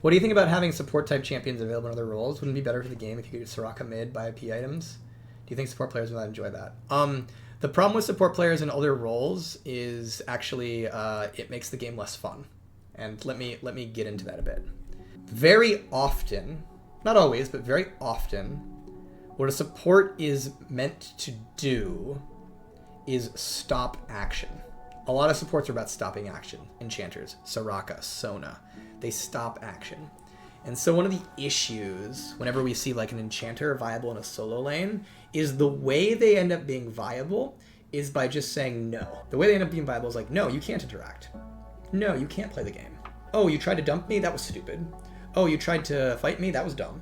What do you think about having support type champions available in other roles? Wouldn't it be better for the game if you could do Soraka mid, buy P items? Do you think support players would not enjoy that? The problem with support players in other roles is actually it makes the game less fun. And let me get into that a bit. Very often, not always, but very often, what a support is meant to do is stop action. A lot of supports are about stopping action. Enchanters, Soraka, Sona, they stop action. And so one of the issues whenever we see like an enchanter viable in a solo lane is the way they end up being viable is by just saying no. The way they end up being viable is like, no, you can't interact. No, you can't play the game. Oh, you tried to dump me? That was stupid. Oh, you tried to fight me? That was dumb.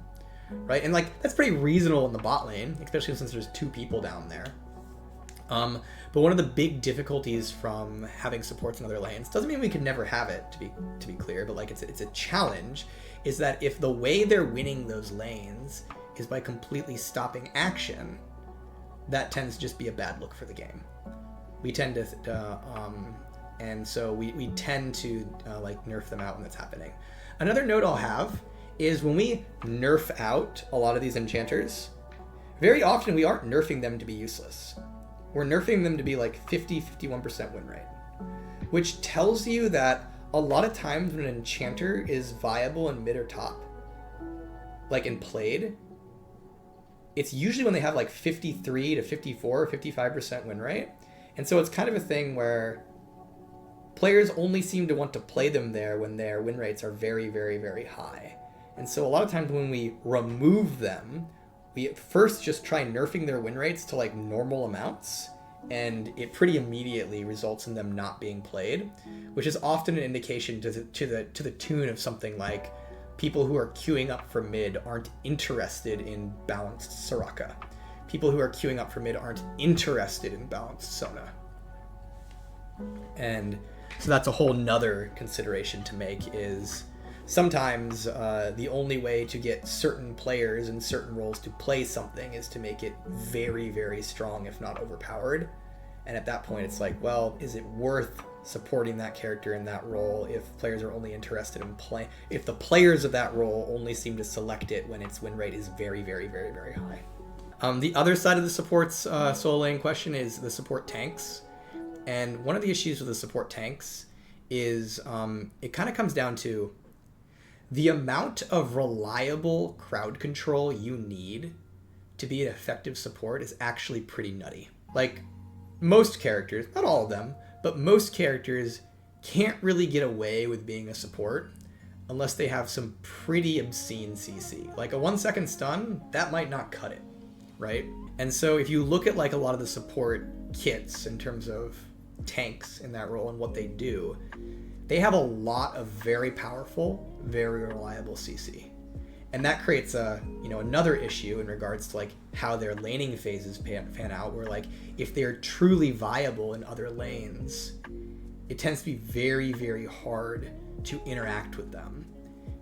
Right? And like, that's pretty reasonable in the bot lane, especially since there's 2 people down there. But one of the big difficulties from having supports in other lanes, doesn't mean we could never have it, to be clear, but like it's a challenge, is that if the way they're winning those lanes is by completely stopping action, that tends to just be a bad look for the game. We tend to, and so we tend to like nerf them out when that's happening. Another note I'll have is when we nerf out a lot of these enchanters, very often we aren't nerfing them to be useless. We're nerfing them to be like 50-51% win rate, which tells you that a lot of times when an enchanter is viable in mid or top, like in played, it's usually when they have like 53 to 54 or 55% win rate. And so it's kind of a thing where players only seem to want to play them there when their win rates are very, very, very high. And so a lot of times when we remove them, we at first just try nerfing their win rates to like normal amounts, and it pretty immediately results in them not being played, which is often an indication to the tune of something like people who are queuing up for mid aren't interested in balanced Soraka. People who are queuing up for mid aren't interested in balanced Sona. And so that's a whole nother consideration to make, is sometimes the only way to get certain players in certain roles to play something is to make it very, very strong, if not overpowered. And at that point, it's like, well, is it worth supporting that character in that role if players are only interested in play? If the players of that role only seem to select it when its win rate is very, very, very, very high. The other side of the supports solo lane question is the support tanks. And one of the issues with the support tanks is it kind of comes down to the amount of reliable crowd control you need to be an effective support is actually pretty nutty. Like, most characters, not all of them, but most characters can't really get away with being a support unless they have some pretty obscene CC. Like a 1-second stun, that might not cut it, right? And so if you look at like a lot of the support kits in terms of tanks in that role and what they do, they have a lot of very powerful, very reliable CC. And that creates another issue in regards to like how their laning phases pan out, where like if they're truly viable in other lanes, it tends to be very, very hard to interact with them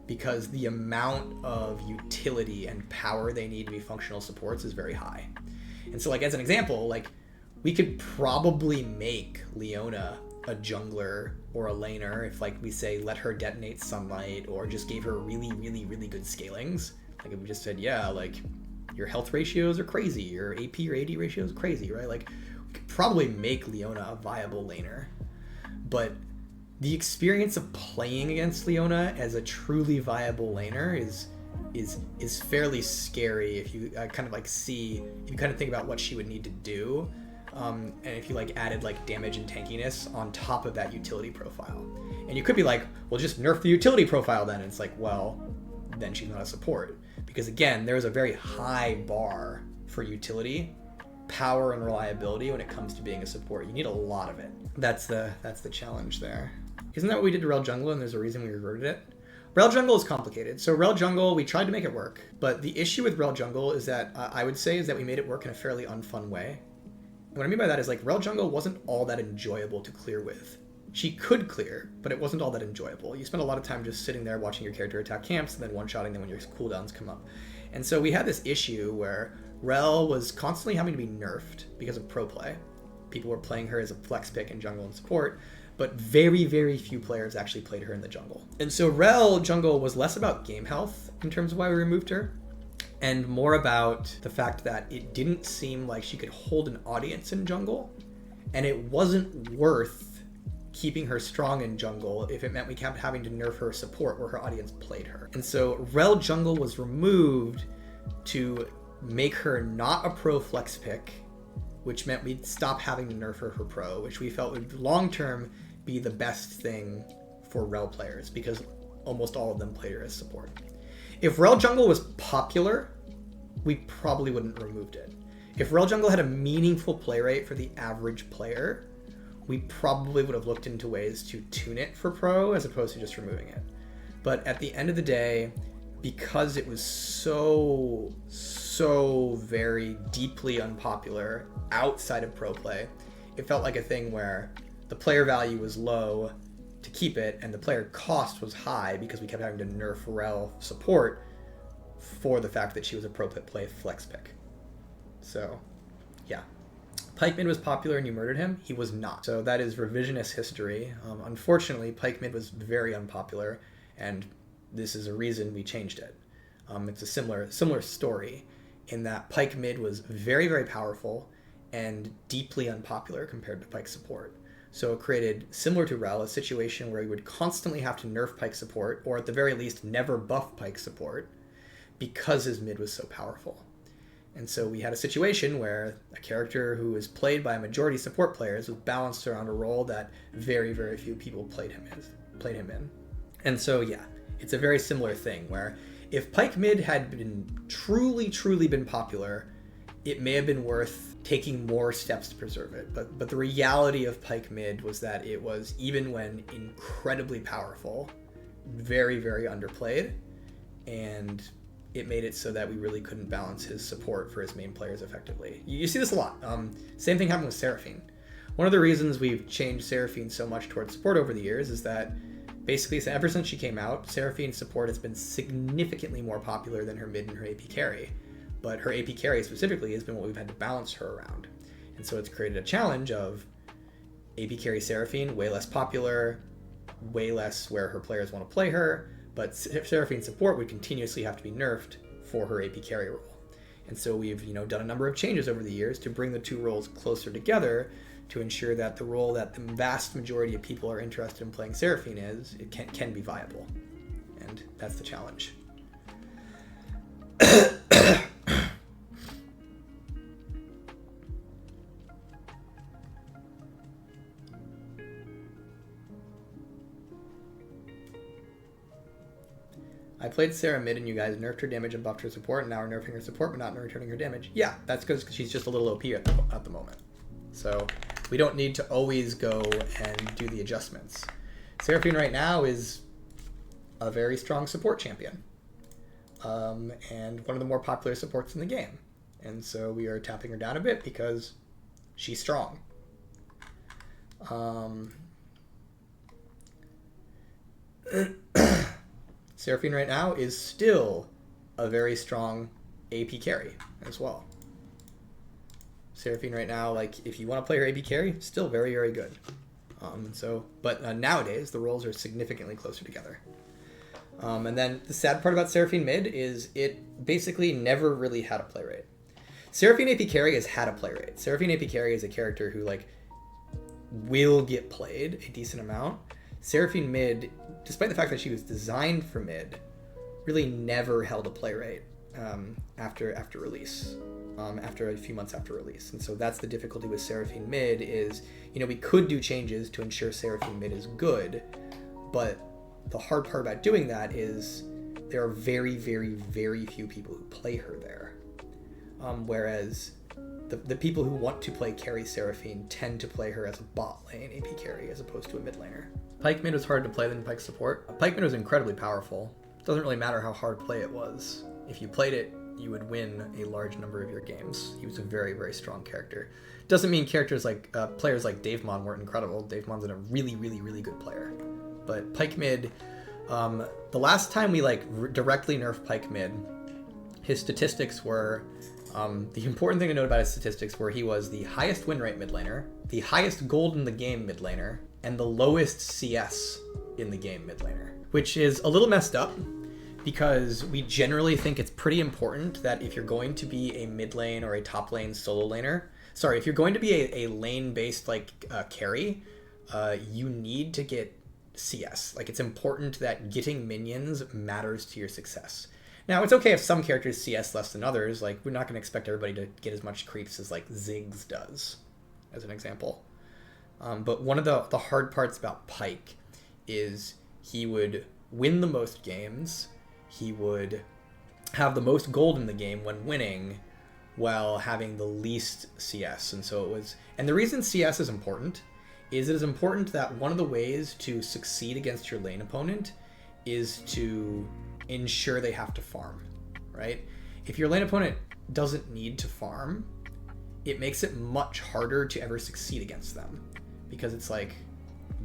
because the amount of utility and power they need to be functional supports is very high. And so like as an example, like we could probably make Leona a jungler or a laner if like we say let her detonate sunlight or just gave her really, really, really good scalings. Like if we just said, yeah, like your health ratios are crazy, your AP or AD ratio is crazy, right? Like we could probably make Leona a viable laner. But the experience of playing against Leona as a truly viable laner is fairly scary if you kind of like see, if you kind of think about what she would need to do. And if you like added like damage and tankiness on top of that utility profile. And you could be like, well, just nerf the utility profile then. And it's like, well, then she's not a support. Because again, there's a very high bar for utility, power, and reliability when it comes to being a support. You need a lot of it. That's the challenge there. Isn't that what we did to RELL Jungle and there's a reason we reverted it? RELL Jungle is complicated. So RELL Jungle, we tried to make it work. But the issue with RELL Jungle is that I would say is that we made it work in a fairly unfun way. What I mean by that is like RELL Jungle wasn't all that enjoyable to clear with. She could clear, but it wasn't all that enjoyable. You spend a lot of time just sitting there watching your character attack camps and then one-shotting them when your cooldowns come up. And so we had this issue where RELL was constantly having to be nerfed because of pro play. People were playing her as a flex pick in jungle and support, but very, very few players actually played her in the jungle. And so RELL jungle was less about game health in terms of why we removed her, and more about the fact that it didn't seem like she could hold an audience in jungle, and it wasn't worth keeping her strong in jungle if it meant we kept having to nerf her support where her audience played her. And so RELL jungle was removed to make her not a pro flex pick, which meant we'd stop having to nerf her for pro, which we felt would long-term be the best thing for RELL players, because almost all of them played her as support. If RELL jungle was popular, we probably wouldn't have removed it. If RELL jungle had a meaningful play rate for the average player, we probably would have looked into ways to tune it for pro as opposed to just removing it. But at the end of the day, because it was so very deeply unpopular outside of pro play, it felt like a thing where the player value was low to keep it and the player cost was high because we kept having to nerf RELL support for the fact that she was a pro play flex pick. So yeah, Pyke mid was popular and you murdered him. He was not. So that is revisionist history. Unfortunately, Pyke mid was very unpopular, and this is a reason we changed it. It's a similar story in that Pyke mid was very, very powerful and deeply unpopular compared to Pyke support. So it created, similar to RELL, a situation where you would constantly have to nerf Pyke support, or at the very least never buff Pyke support, because his mid was so powerful. And so we had a situation where a character who was played by a majority support players was balanced around a role that very, very few people played him in. And so yeah, it's a very similar thing where if Pyke mid had been truly been popular, it may have been worth taking more steps to preserve it. But the reality of Pyke mid was that it was, even when incredibly powerful, very, very underplayed, and it made it so that we really couldn't balance his support for his main players effectively. You see this a lot. Same thing happened with Seraphine. One of the reasons we've changed Seraphine so much towards support over the years is that basically ever since she came out, Seraphine's support has been significantly more popular than her mid and her AP carry. But her AP carry specifically has been what we've had to balance her around. And so it's created a challenge of AP carry Seraphine, way less popular, way less where her players want to play her, but Seraphine's support would continuously have to be nerfed for her AP carry role. And so we've done a number of changes over the years to bring the two roles closer together to ensure that the role that the vast majority of people are interested in playing Seraphine it can be viable. And that's the challenge. I played Sarah mid and you guys nerfed her damage and buffed her support, and now we're nerfing her support but not returning her damage. Yeah, that's because she's just a little OP at the moment. So we don't need to always go and do the adjustments. Seraphine right now is a very strong support champion, and one of the more popular supports in the game. And so we are tapping her down a bit because she's strong. Seraphine right now is still a very strong AP carry as well. Seraphine right now, like, if you want to play her AP carry, still very, very good. But nowadays, the roles are significantly closer together. And then the sad part about Seraphine mid is it basically never really had a play rate. Seraphine AP carry has had a play rate. Seraphine AP carry is a character who, like, will get played a decent amount. Seraphine mid, despite the fact that she was designed for mid, really never held a play rate after release, after a few months after release. And so that's the difficulty with Seraphine mid is, we could do changes to ensure Seraphine mid is good, but the hard part about doing that is there are very, very, very few people who play her there. Whereas the people who want to play carry Seraphine tend to play her as a bot lane AP carry as opposed to a mid laner. Pyke mid was harder to play than Pyke support. Pyke mid was incredibly powerful. It doesn't really matter how hard play it was. If you played it, you would win a large number of your games. He was a very, very strong character. Doesn't mean players like Davemon weren't incredible. Davemon's a really, really, really good player. But Pyke mid, the last time we directly nerfed Pyke mid, his statistics were, the important thing to note about his statistics were he was the highest win rate mid laner, the highest gold in the game mid laner, and the lowest CS in the game mid laner, which is a little messed up because we generally think it's pretty important that if you're going to be a mid lane or a top lane solo laner, sorry, if you're going to be a lane based like carry, you need to get CS. Like, it's important that getting minions matters to your success. Now, it's okay if some characters CS less than others. Like, we're not going to expect everybody to get as much creeps as like Ziggs does, as an example. But one of the hard parts about Pyke is he would win the most games, he would have the most gold in the game when winning, while having the least CS. And so it was, and the reason CS is important is it is important that one of the ways to succeed against your lane opponent is to ensure they have to farm, right? If your lane opponent doesn't need to farm, it makes it much harder to ever succeed against them, because it's like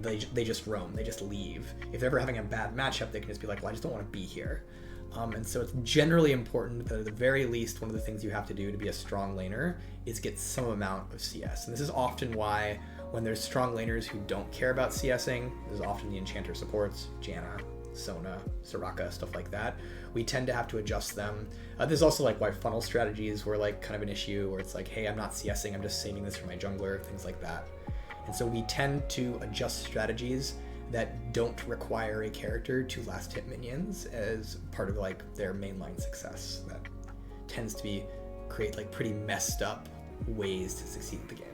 they just roam, they just leave. If they're ever having a bad matchup, they can just be like, well, I just don't want to be here. And so it's generally important that at the very least, one of the things you have to do to be a strong laner is get some amount of CS. And this is often why when there's strong laners who don't care about CSing, this is often the enchanter supports, Janna, Sona, Soraka, stuff like that, we tend to have to adjust them. This is also like why funnel strategies were like kind of an issue, where it's like, hey, I'm not CSing, I'm just saving this for my jungler, things like that. And so we tend to adjust strategies that don't require a character to last hit minions as part of like their mainline success. That tends to be create like pretty messed up ways to succeed in the game.